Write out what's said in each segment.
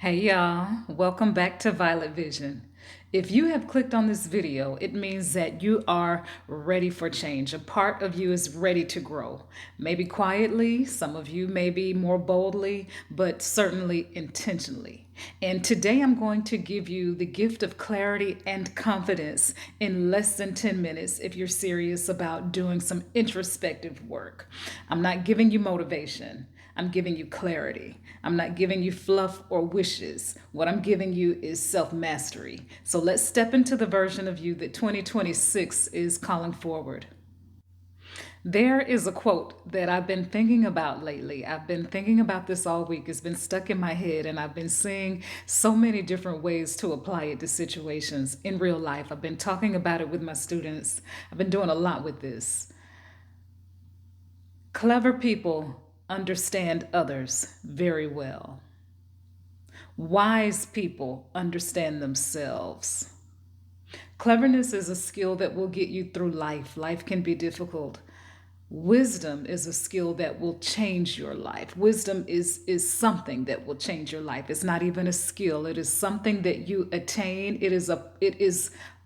Hey y'all, welcome back to Violet Vision. If you have clicked on this video, it means that you are ready for change. A part of you is ready to grow. Maybe quietly, some of you maybe more boldly, but certainly intentionally. And today I'm going to give you the gift of clarity and confidence in less than 10 minutes if you're serious about doing some introspective work. I'm not giving you motivation. I'm giving you clarity. I'm not giving you fluff or wishes. What I'm giving you is self mastery. So let's step into the version of you that 2026 is calling forward. There is a quote that I've been thinking about lately. I've been thinking about this all week. It's been stuck in my head, and I've been seeing so many different ways to apply it to situations in real life. I've been talking about it with my students. I've been doing a lot with this. Clever people understand others very well. Wise people understand themselves. Cleverness is a skill that will get you through life. Life can be difficult. Wisdom is a skill that will change your life. Wisdom is something that will change your life. It's not even a skill. It is something that you attain. It is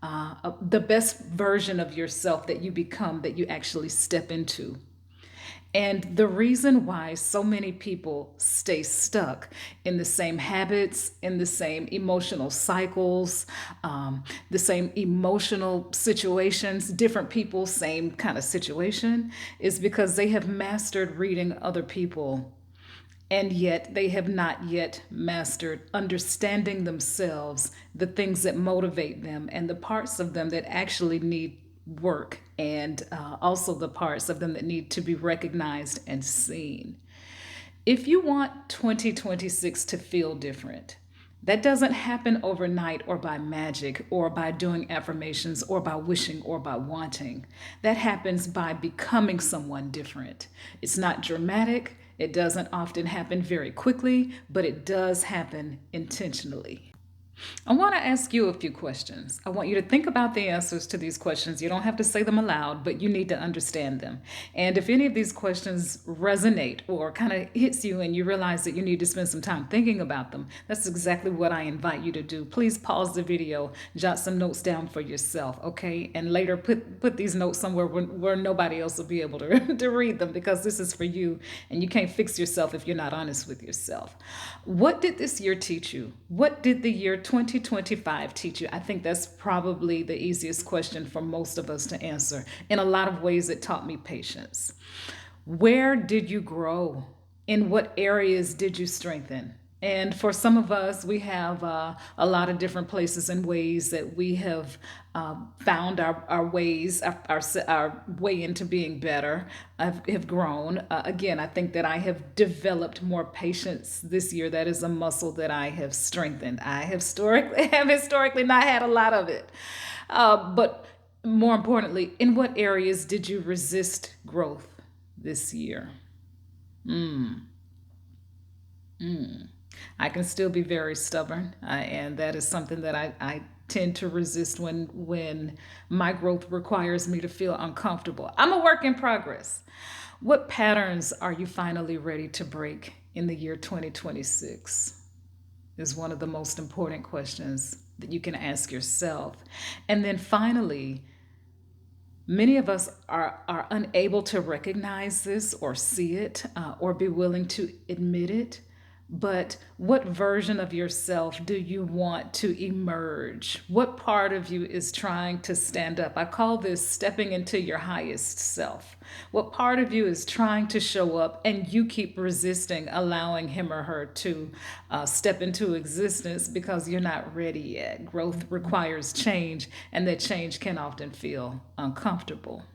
the best version of yourself that you become, that you actually step into. And the reason why so many people stay stuck in the same habits, in the same emotional cycles, the same emotional situations, different people, same kind of situation, is because they have mastered reading other people. And yet they have not yet mastered understanding themselves, the things that motivate them, and the parts of them that actually need work, and also the parts of them that need to be recognized and seen. If you want 2026 to feel different, that doesn't happen overnight or by magic or by doing affirmations or by wishing or by wanting. That happens by becoming someone different. It's not dramatic. It doesn't often happen very quickly, but it does happen intentionally. I want to ask you a few questions. I want you to think about the answers to these questions. You don't have to say them aloud, but you need to understand them. And if any of these questions resonate or kind of hits you and you realize that you need to spend some time thinking about them, that's exactly what I invite you to do. Please pause the video, jot some notes down for yourself, okay? And later put these notes somewhere where nobody else will be able to, to read them, because this is for you and you can't fix yourself if you're not honest with yourself. What did this year teach you? What did the year 2025 teach you? I think that's probably the easiest question for most of us to answer. In a lot of ways, it taught me patience. Where did you grow? In what areas did you strengthen? And for some of us, we have a lot of different places and ways that we have found our ways, our way into being better, have grown. Again, I think that I have developed more patience this year. That is a muscle that I have strengthened. I have historically not had a lot of it. But more importantly, in what areas did you resist growth this year? I can still be very stubborn, and that is something that I tend to resist when my growth requires me to feel uncomfortable. I'm a work in progress. What patterns are you finally ready to break in the year 2026? Is one of the most important questions that you can ask yourself. And then finally, many of us are unable to recognize this or see it, or be willing to admit it. But what version of yourself do you want to emerge? What part of you is trying to stand up? I call this stepping into your highest self. What part of you is trying to show up and you keep resisting allowing him or her to step into existence because you're not ready yet? Growth requires change, and that change can often feel uncomfortable.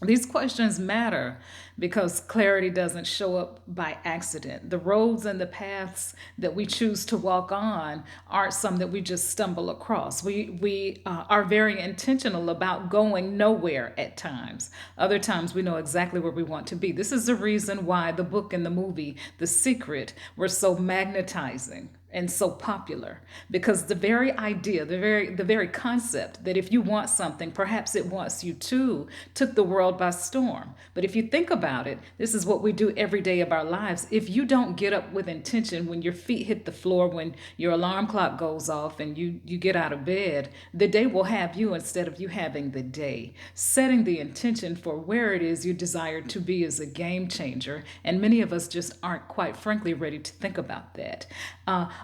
These questions matter because clarity doesn't show up by accident. The roads and the paths that we choose to walk on aren't some that we just stumble across. We are very intentional about going nowhere at times. Other times we know exactly where we want to be. This is the reason why the book and the movie, The Secret, were so magnetizing. and so popular, because the very idea, the very concept that if you want something, perhaps it wants you too, took the world by storm. But if you think about it, this is what we do every day of our lives. If you don't get up with intention when your feet hit the floor, when your alarm clock goes off and you get out of bed, the day will have you instead of you having the day. Setting the intention for where it is you desire to be is a game changer, and many of us just aren't, quite frankly, ready to think about that.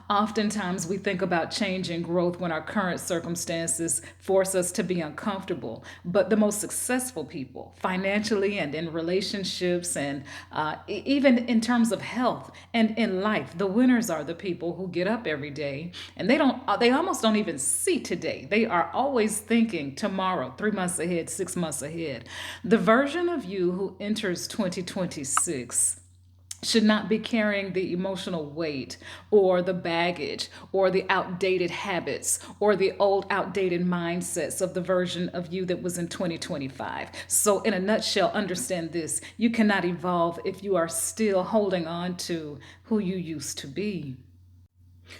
Oftentimes, we think about change and growth when our current circumstances force us to be uncomfortable. But the most successful people, financially and in relationships, and even in terms of health and in life, the winners are the people who get up every day and they almost don't even see today. They are always thinking tomorrow, 3 months ahead, 6 months ahead. The version of you who enters 2026 should not be carrying the emotional weight or the baggage or the outdated habits or the old outdated mindsets of the version of you that was in 2025. So, in a nutshell, understand this: you cannot evolve if you are still holding on to who you used to be.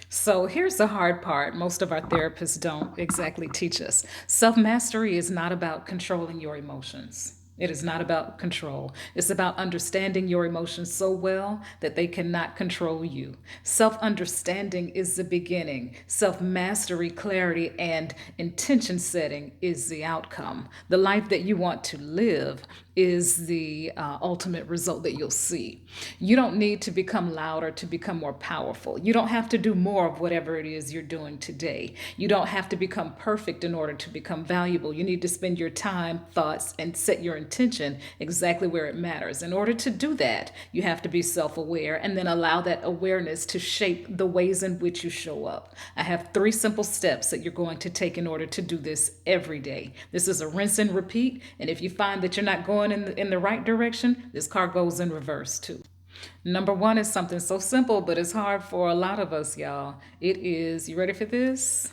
So here's the hard part most of our therapists don't exactly teach us. Self mastery is not about controlling your emotions. It is not about control. It's about understanding your emotions so well that they cannot control you. Self understanding is the beginning. Self mastery, clarity, and intention setting is the outcome. The life that you want to live is the ultimate result that you'll see. You don't need to become louder to become more powerful. You don't have to do more of whatever it is you're doing today. You don't have to become perfect in order to become valuable. You need to spend your time, thoughts, and set your intention exactly where it matters. In order to do that, you have to be self aware and then allow that awareness to shape the ways in which you show up. I have 3 simple steps that you're going to take in order to do this every day. This is a rinse and repeat. And if you find that you're not going in the right direction, this car goes in reverse too. Number 1 is something so simple, but it's hard for a lot of us, y'all. It is, you ready for this?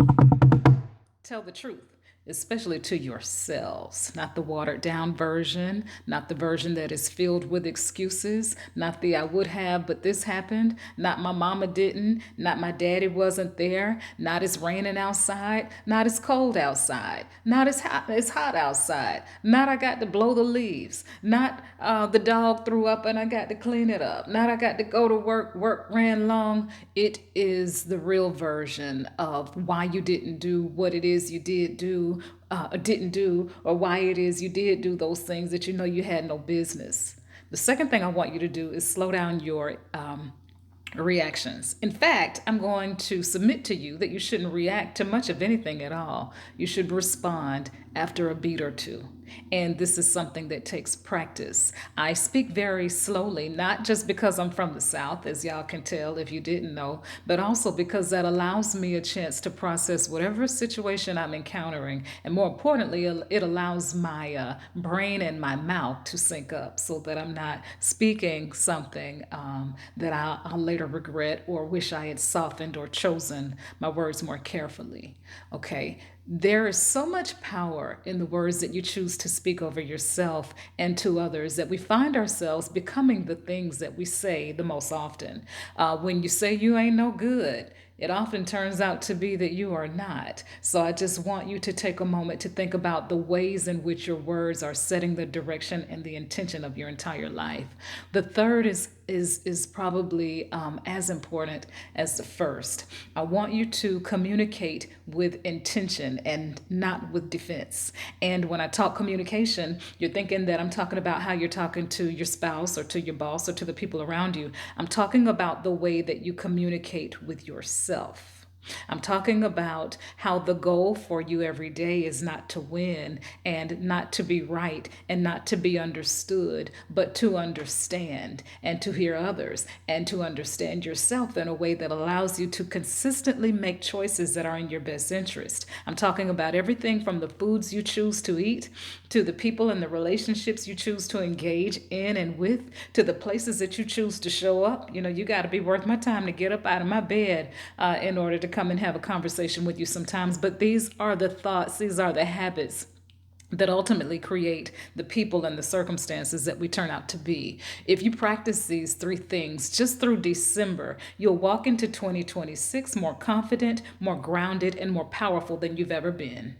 Tell the truth, especially to yourselves, not the watered down version, not the version that is filled with excuses, not the I would have, but this happened, not my mama didn't, not my daddy wasn't there, not it's raining outside, not it's cold outside, not it's hot outside, not I got to blow the leaves, not the dog threw up and I got to clean it up, not I got to go to work ran long. It is the real version of why you didn't do what it is you didn't do, or why it is you did do those things that you know you had no business. The second thing I want you to do is slow down your reactions. In fact, I'm going to submit to you that you shouldn't react to much of anything at all. You should respond after a beat or two. And this is something that takes practice. I speak very slowly, not just because I'm from the South, as y'all can tell if you didn't know, but also because that allows me a chance to process whatever situation I'm encountering. And more importantly, it allows my brain and my mouth to sync up so that I'm not speaking something that I'll later regret or wish I had softened or chosen my words more carefully. Okay. There is so much power in the words that you choose to speak over yourself and to others that we find ourselves becoming the things that we say the most often. When you say you ain't no good, it often turns out to be that you are not. So I just want you to take a moment to think about the ways in which your words are setting the direction and the intention of your entire life. The third is probably as important as the first. I want you to communicate with intention and not with defense. And when I talk communication, you're thinking that I'm talking about how you're talking to your spouse or to your boss or to the people around you. I'm talking about the way that you communicate with yourself. I'm talking about how the goal for you every day is not to win and not to be right and not to be understood, but to understand and to hear others and to understand yourself in a way that allows you to consistently make choices that are in your best interest. I'm talking about everything from the foods you choose to eat, to the people and the relationships you choose to engage in and with, to the places that you choose to show up. You know, you got to be worth my time to get up out of my bed in order to come and have a conversation with you sometimes. But these are the thoughts, these are the habits that ultimately create the people and the circumstances that we turn out to be. If you practice these three things just through December, you'll walk into 2026 more confident, more grounded, and more powerful than you've ever been.